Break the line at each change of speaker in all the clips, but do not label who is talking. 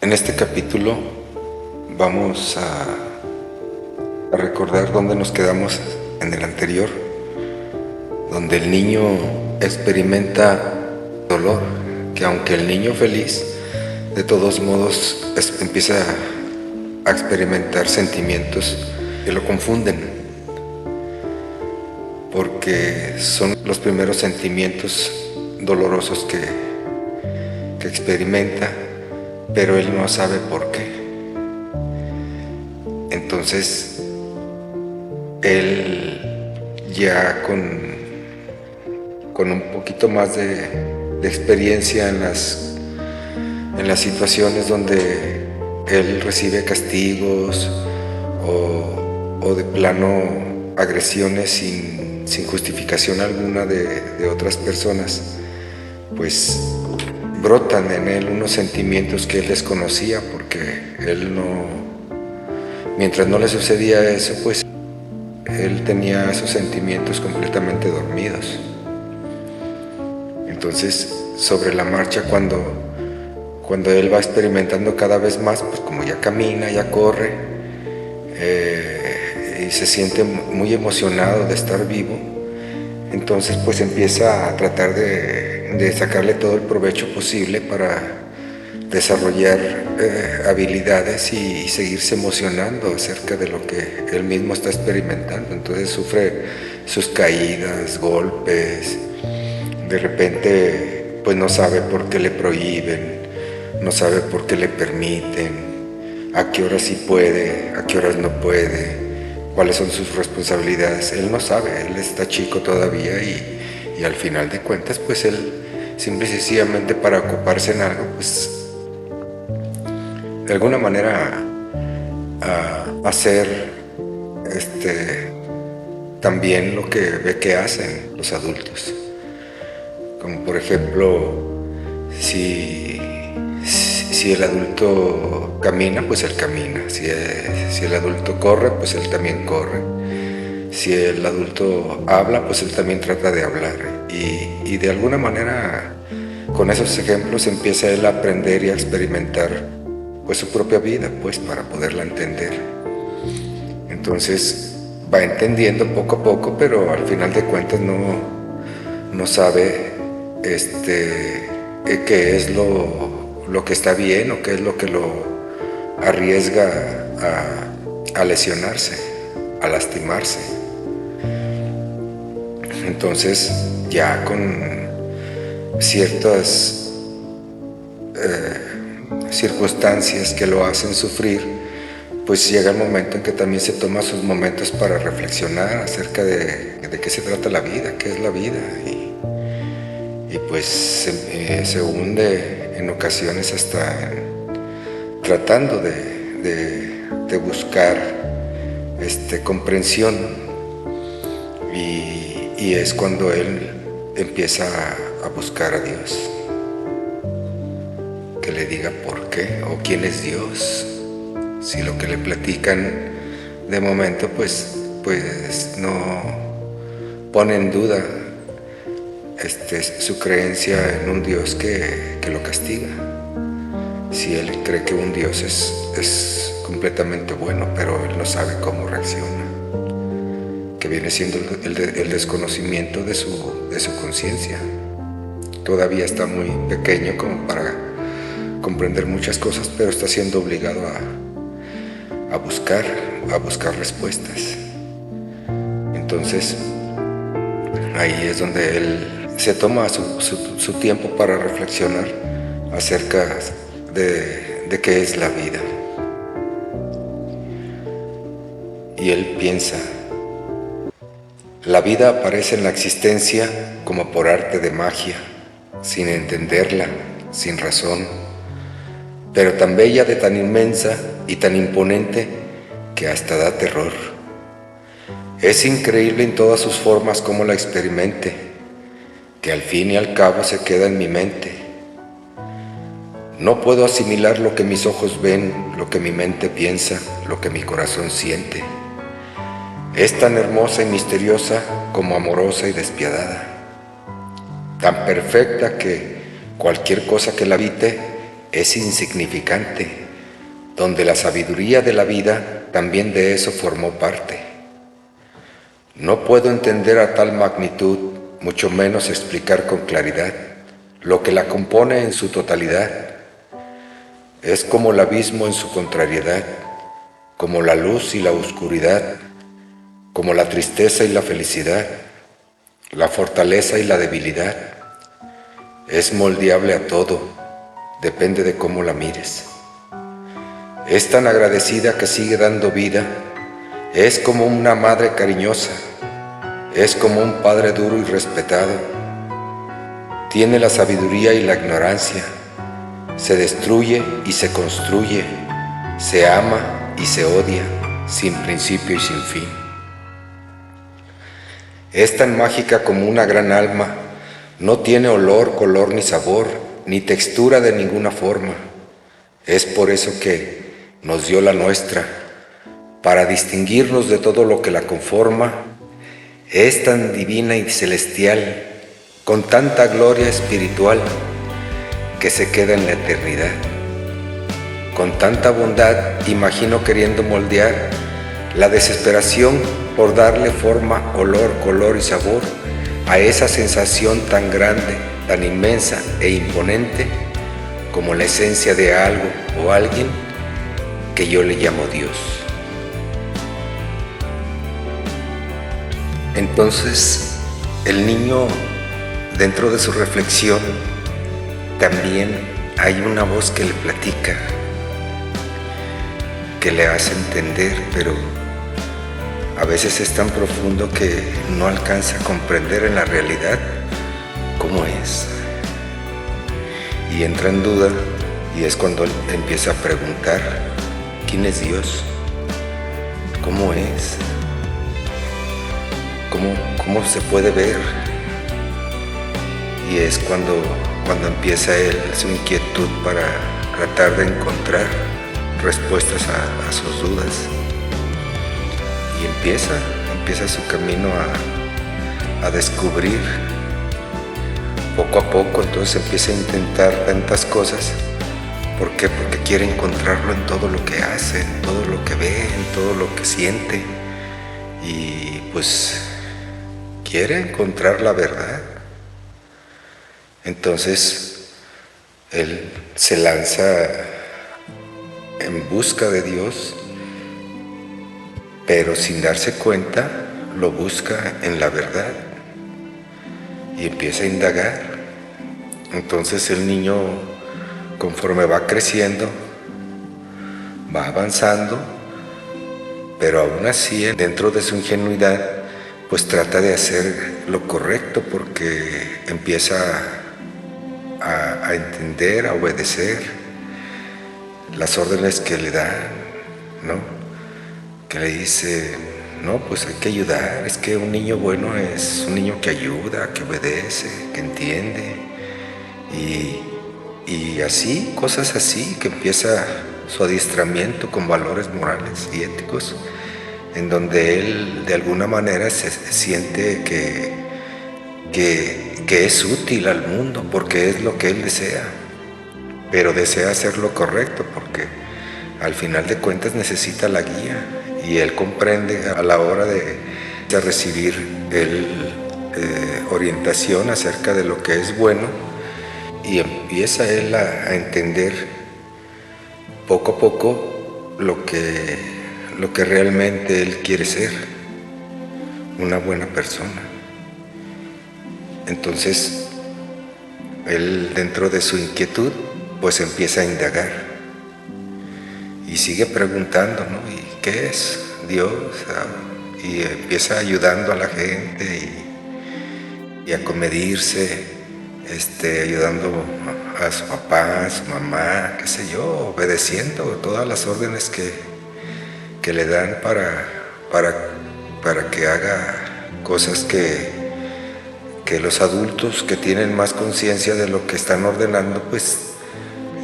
En este capítulo vamos a recordar dónde nos quedamos en el anterior, donde el niño experimenta dolor, que aunque el niño feliz, de todos modos empieza a experimentar sentimientos que lo confunden, porque son los primeros sentimientos dolorosos que experimenta, pero él no sabe por qué. Entonces, él ya con un poquito más de experiencia en las situaciones donde él recibe castigos o de plano agresiones sin justificación alguna de otras personas, pues brotan en él unos sentimientos que él desconocía, porque él mientras no le sucedía eso, pues él tenía esos sentimientos completamente dormidos. Entonces, sobre la marcha, cuando él va experimentando cada vez más, pues como ya camina, ya corre, y se siente muy emocionado de estar vivo, entonces pues empieza a tratar de sacarle todo el provecho posible para desarrollar habilidades y seguirse emocionando acerca de lo que él mismo está experimentando. Entonces sufre sus caídas, golpes, de repente pues no sabe por qué le prohíben, no sabe por qué le permiten, a qué horas sí puede, a qué horas no puede, cuáles son sus responsabilidades. Él no sabe, él está chico todavía y al final de cuentas pues él simple y sencillamente, para ocuparse en algo, pues de alguna manera hacer también lo que ve que hacen los adultos. Como por ejemplo, si el adulto camina, pues él camina. Si el adulto corre, pues él también corre. Si el adulto habla, pues él también trata de hablar. Y de alguna manera, con esos ejemplos empieza él a aprender y a experimentar pues su propia vida, pues para poderla entender. Entonces va entendiendo poco a poco, pero al final de cuentas no sabe qué es lo que está bien o qué es lo que lo arriesga a lesionarse, a lastimarse. Entonces, ya con ciertas circunstancias que lo hacen sufrir, pues llega el momento en que también se toma sus momentos para reflexionar acerca de qué se trata la vida, qué es la vida, y pues se hunde en ocasiones hasta tratando de buscar comprensión, y es cuando él empieza a buscar a Dios, que le diga por qué o quién es Dios. Si lo que le platican de momento pues no pone en duda su creencia en un Dios que lo castiga. Si él cree que un Dios es completamente bueno, pero él no sabe cómo reacciona, que viene siendo el desconocimiento de su conciencia. Todavía está muy pequeño como para comprender muchas cosas, pero está siendo obligado a buscar respuestas. Entonces, ahí es donde él se toma su tiempo para reflexionar acerca de qué es la vida. Y él piensa: la vida aparece en la existencia como por arte de magia, sin entenderla, sin razón, pero tan bella, de tan inmensa y tan imponente que hasta da terror. Es increíble en todas sus formas cómo la experimente, que al fin y al cabo se queda en mi mente. No puedo asimilar lo que mis ojos ven, lo que mi mente piensa, lo que mi corazón siente. Es tan hermosa y misteriosa como amorosa y despiadada, tan perfecta que cualquier cosa que la habite es insignificante, donde la sabiduría de la vida también de eso formó parte. No puedo entender a tal magnitud, mucho menos explicar con claridad lo que la compone en su totalidad. Es como el abismo en su contrariedad, como la luz y la oscuridad, como la tristeza y la felicidad, la fortaleza y la debilidad. Es moldeable a todo, depende de cómo la mires. Es tan agradecida que sigue dando vida, es como una madre cariñosa, es como un padre duro y respetado. Tiene la sabiduría y la ignorancia, se destruye y se construye, se ama y se odia, sin principio y sin fin. Es tan mágica como una gran alma, no tiene olor, color ni sabor, ni textura de ninguna forma. Es por eso que nos dio la nuestra, para distinguirnos de todo lo que la conforma. Es tan divina y celestial, con tanta gloria espiritual, que se queda en la eternidad. Con tanta bondad, imagino queriendo moldear la desesperación por darle forma, olor, color y sabor a esa sensación tan grande, tan inmensa e imponente como la esencia de algo o alguien que yo le llamo Dios. Entonces, el niño, dentro de su reflexión, también hay una voz que le platica, que le hace entender, pero a veces es tan profundo que no alcanza a comprender en la realidad cómo es. Y entra en duda, y es cuando él empieza a preguntar: ¿quién es Dios? ¿Cómo es? ¿Cómo se puede ver? Y es cuando empieza él su inquietud para tratar de encontrar respuestas a sus dudas. Y empieza su camino a descubrir poco a poco. Entonces empieza a intentar tantas cosas. ¿Por qué? Porque quiere encontrarlo en todo lo que hace, en todo lo que ve, en todo lo que siente. Y pues quiere encontrar la verdad. Entonces él se lanza en busca de Dios, pero sin darse cuenta lo busca en la verdad y empieza a indagar. Entonces el niño, conforme va creciendo, va avanzando, pero aún así, dentro de su ingenuidad, pues trata de hacer lo correcto, porque empieza a entender, a obedecer las órdenes que le dan, ¿no? Que le dice: no, pues hay que ayudar, es que un niño bueno es un niño que ayuda, que obedece, que entiende, y así, cosas así, que empieza su adiestramiento con valores morales y éticos, en donde él de alguna manera se siente que es útil al mundo, porque es lo que él desea, pero desea hacer lo correcto, porque al final de cuentas necesita la guía, y él comprende a la hora de recibir orientación acerca de lo que es bueno, y empieza él a entender poco a poco lo que realmente él quiere ser, una buena persona. Entonces él, dentro de su inquietud, pues empieza a indagar y sigue preguntando, ¿no? ¿Y qué es Dios? Y empieza ayudando a la gente y a comedirse, ayudando a su papá, a su mamá, qué sé yo, obedeciendo todas las órdenes que le dan para que haga cosas que los adultos, que tienen más conciencia de lo que están ordenando, pues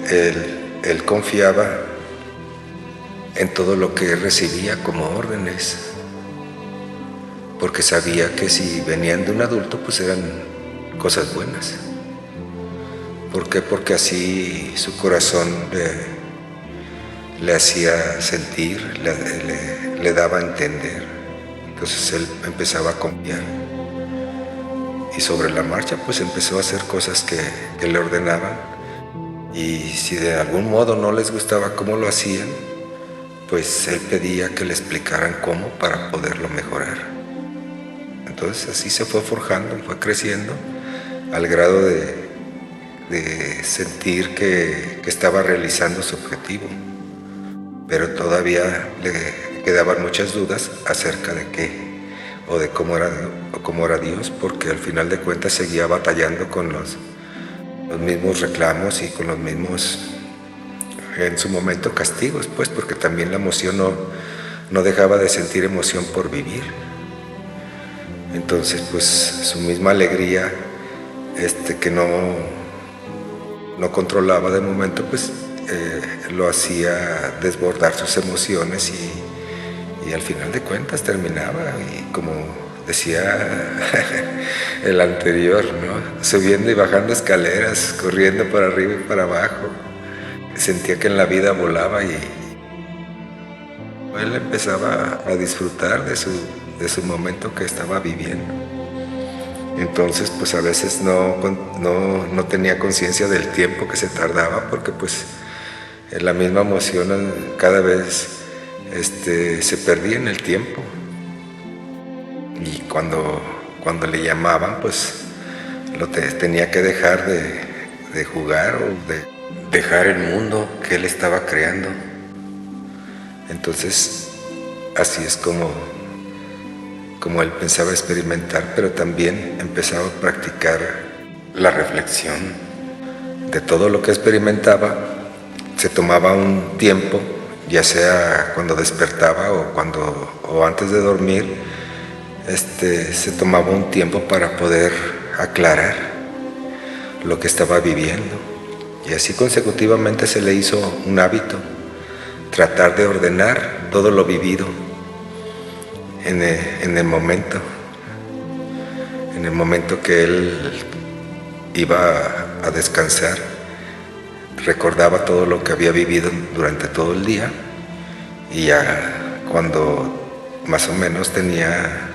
él confiaba en todo lo que él recibía como órdenes, porque sabía que si venían de un adulto, pues eran cosas buenas, ¿Por qué? Porque así su corazón le hacía sentir, le daba a entender. Entonces él empezaba a confiar. Y sobre la marcha pues empezó a hacer cosas que le ordenaban. Y si de algún modo no les gustaba cómo lo hacían, pues él pedía que le explicaran cómo para poderlo mejorar. Entonces así se fue forjando, fue creciendo al grado de sentir que estaba realizando su objetivo. Pero todavía le quedaban muchas dudas acerca de qué o de cómo era Dios, porque al final de cuentas seguía batallando con los mismos reclamos y con los mismos, en su momento, castigos, pues, porque también la emoción no dejaba de sentir emoción por vivir. Entonces, pues, su misma alegría, que no controlaba de momento, pues, lo hacía desbordar sus emociones y al final de cuentas terminaba, y como decía el anterior, ¿no? Subiendo y bajando escaleras, corriendo para arriba y para abajo. Sentía que en la vida volaba y él empezaba a disfrutar de su momento que estaba viviendo. Entonces, pues a veces no tenía conciencia del tiempo que se tardaba, porque pues la misma emoción cada vez se perdía en el tiempo. Y cuando le llamaban, pues tenía que dejar de jugar o de dejar el mundo que él estaba creando. Entonces, así es como él pensaba experimentar, pero también empezaba a practicar la reflexión de todo lo que experimentaba. Se tomaba un tiempo, ya sea cuando despertaba o antes de dormir, se tomaba un tiempo para poder aclarar lo que estaba viviendo. Y así consecutivamente se le hizo un hábito tratar de ordenar todo lo vivido en el momento que él iba a descansar. Recordaba todo lo que había vivido durante todo el día, y ya cuando más o menos tenía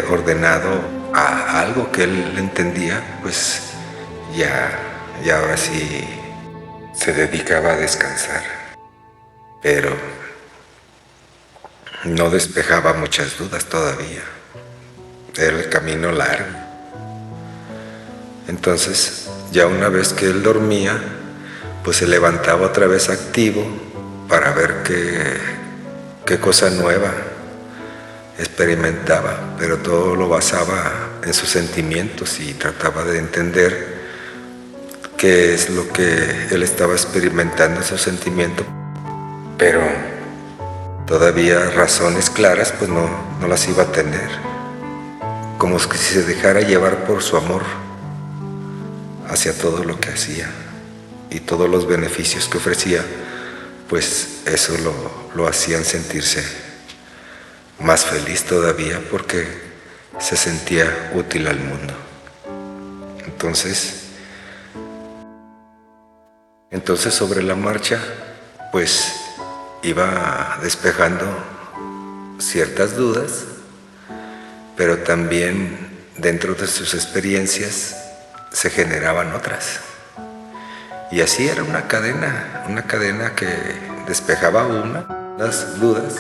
ordenado a algo que él entendía, pues ya ahora sí se dedicaba a descansar. Pero no despejaba muchas dudas todavía. Era el camino largo. Entonces, ya una vez que él dormía, pues se levantaba otra vez activo para ver qué cosa nueva experimentaba, pero todo lo basaba en sus sentimientos y trataba de entender qué es lo que él estaba experimentando en sus sentimientos, pero todavía razones claras pues no las iba a tener, como si se dejara llevar por su amor hacia todo lo que hacía y todos los beneficios que ofrecía, pues eso lo hacían sentirse más feliz todavía, porque se sentía útil al mundo. Entonces sobre la marcha, pues iba despejando ciertas dudas, pero también dentro de sus experiencias se generaban otras. Y así era una cadena que despejaba unas dudas,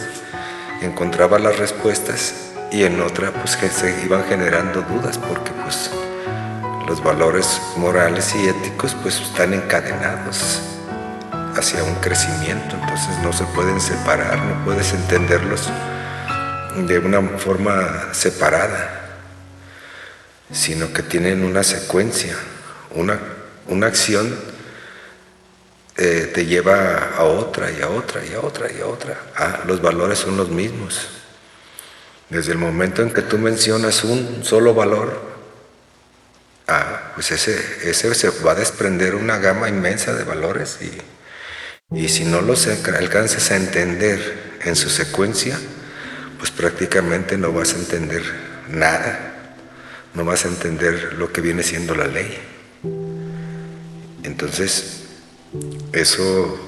encontraba las respuestas, y en otra pues que se iban generando dudas, porque pues los valores morales y éticos pues están encadenados hacia un crecimiento. Entonces no se pueden separar, no puedes entenderlos de una forma separada, sino que tienen una secuencia. Una acción te lleva a otra y a otra y a otra y a otra. Los valores son los mismos. Desde el momento en que tú mencionas un solo valor, pues ese se va a desprender una gama inmensa de valores, y si no los alcanzas a entender en su secuencia, pues prácticamente no vas a entender nada, no vas a entender lo que viene siendo la ley. Entonces, eso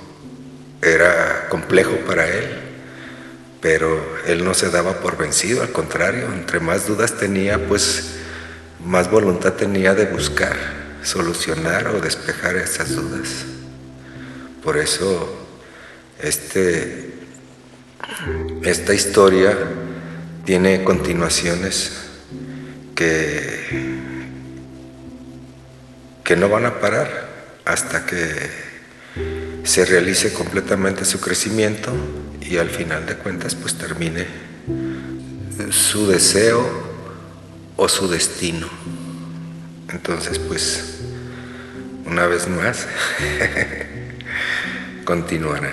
era complejo para él, pero él no se daba por vencido, al contrario, entre más dudas tenía, pues más voluntad tenía de buscar solucionar o despejar esas dudas. Por eso esta historia tiene continuaciones que no van a parar hasta que se realice completamente su crecimiento y al final de cuentas pues termine su deseo o su destino. Entonces pues una vez más continuará.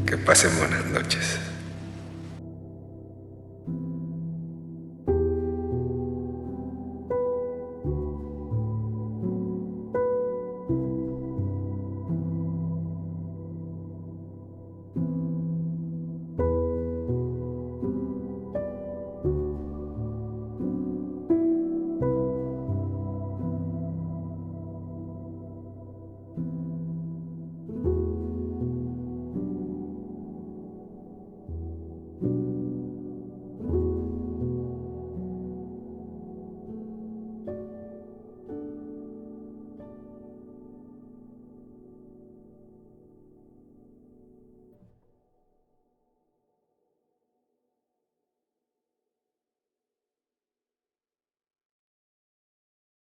Que pasen buenas noches.